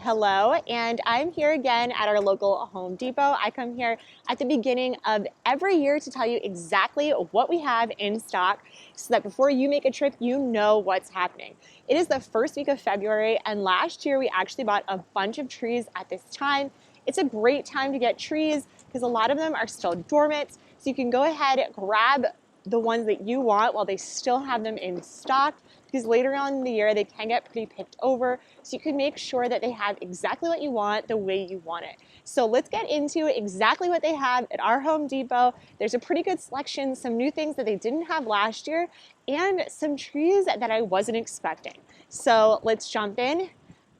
Hello, and I'm here again at our local Home Depot. I come here at the beginning of every year to tell you exactly what we have in stock so that before you make a trip, you know what's happening. It is the first week of February, and last year we actually bought a bunch of trees at this time. It's a great time to get trees because a lot of them are still dormant, so you can go ahead, grab the ones that you want while they still have them in stock, because later on in the year they can get pretty picked over, so you can make sure that they have exactly what you want the way you want it. So let's get into exactly what they have at our Home Depot. There's a pretty good selection, some new things that they didn't have last year, and some trees that I wasn't expecting. So let's jump in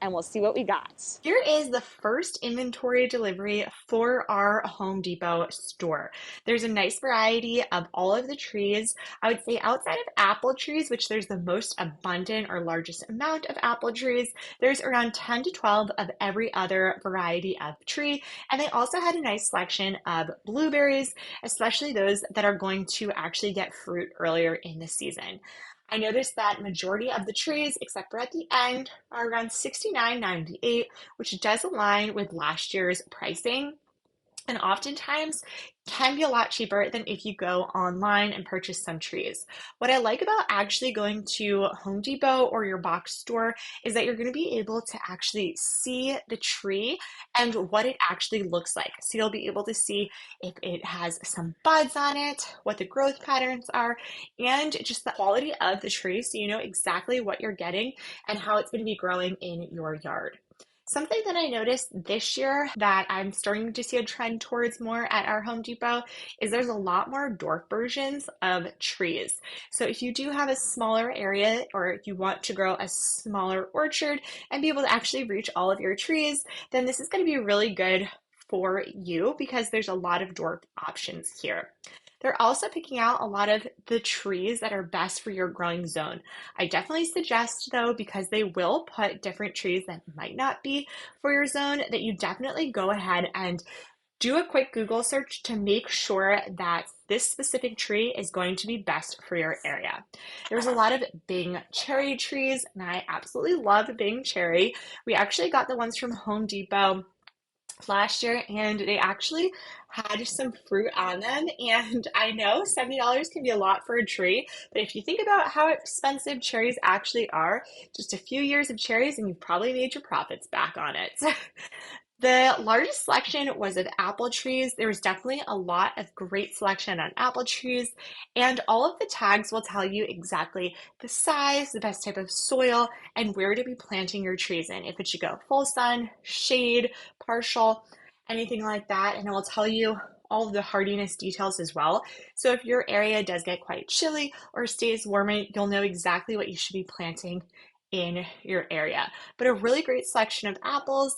and we'll see what we got. Here is the first inventory delivery for our Home Depot store. There's a nice variety of all of the trees. I would say outside of apple trees, which there's the most abundant or largest amount of apple trees, there's around 10 to 12 of every other variety of tree. And they also had a nice selection of blueberries, especially those that are going to actually get fruit earlier in the season. I noticed that majority of the trees, except for at the end, are around $69.98, which does align with last year's pricing, and oftentimes can be a lot cheaper than if you go online and purchase some trees. What I like about actually going to Home Depot or your box store is that you're going to be able to actually see the tree and what it actually looks like. So you'll be able to see if it has some buds on it, what the growth patterns are, and just the quality of the tree, so you know exactly what you're getting and how it's going to be growing in your yard. Something that I noticed this year that I'm starting to see a trend towards more at our Home Depot is there's a lot more dwarf versions of trees. So if you do have a smaller area, or if you want to grow a smaller orchard and be able to actually reach all of your trees, then this is going to be really good for you because there's a lot of dwarf options here. They're also picking out a lot of the trees that are best for your growing zone. I definitely suggest, though, because they will put different trees that might not be for your zone, that you definitely go ahead and do a quick Google search to make sure that this specific tree is going to be best for your area. There's a lot of Bing cherry trees, and I absolutely love Bing cherry. We actually got the ones from Home Depot last year, and they actually had some fruit on them. And I know $70 can be a lot for a tree, but if you think about how expensive cherries actually are, just a few years of cherries and you've probably made your profits back on it. The largest selection was of apple trees. There was definitely a lot of great selection on apple trees, and all of the tags will tell you exactly the size, the best type of soil, and where to be planting your trees in. If it should go full sun, shade, partial, anything like that, and it will tell you all of the hardiness details as well. So if your area does get quite chilly or stays warmer, you'll know exactly what you should be planting in your area. But a really great selection of apples,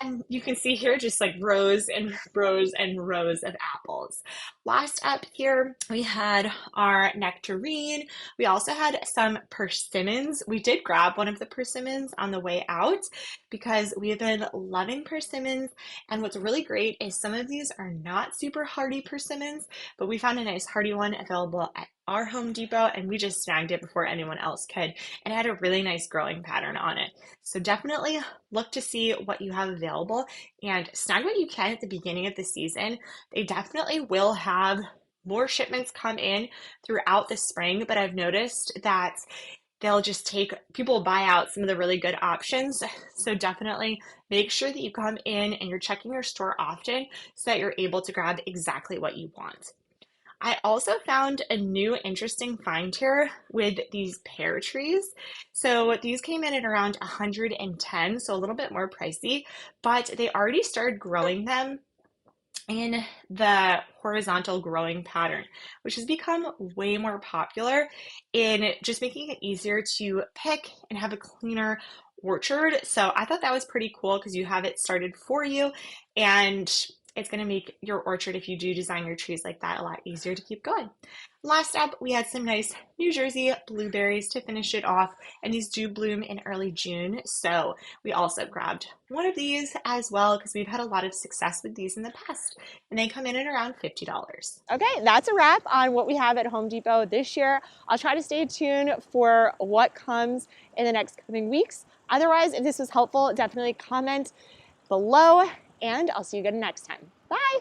and you can see here just like rows and rows and rows of apples. Last up here we had our nectarine. We also had some persimmons. We did grab one of the persimmons on the way out because we have been loving persimmons, and what's really great is some of these are not super hardy persimmons, but we found a nice hardy one available at our Home Depot, and we just snagged it before anyone else could, and it had a really nice growing pattern on it. So definitely look to see what you have available and snag what you can at the beginning of the season. They definitely will have more shipments come in throughout the spring, but I've noticed that they'll just take, people buy out some of the really good options. So definitely make sure that you come in and you're checking your store often so that you're able to grab exactly what you want. I also found a new interesting find here with these pear trees. So these came in at around 110, so a little bit more pricey, but they already started growing them in the horizontal growing pattern, which has become way more popular in just making it easier to pick and have a cleaner orchard. So I thought that was pretty cool because you have it started for you, and it's going to make your orchard, if you do design your trees like that, a lot easier to keep going. Last up, we had some nice New Jersey blueberries to finish it off, and these do bloom in early June. So we also grabbed one of these as well because we've had a lot of success with these in the past, and they come in at around $50. Okay, that's a wrap on what we have at Home Depot this year. I'll try to stay tuned for what comes in the next coming weeks. Otherwise, if this was helpful, definitely comment below, and I'll see you again next time. Bye.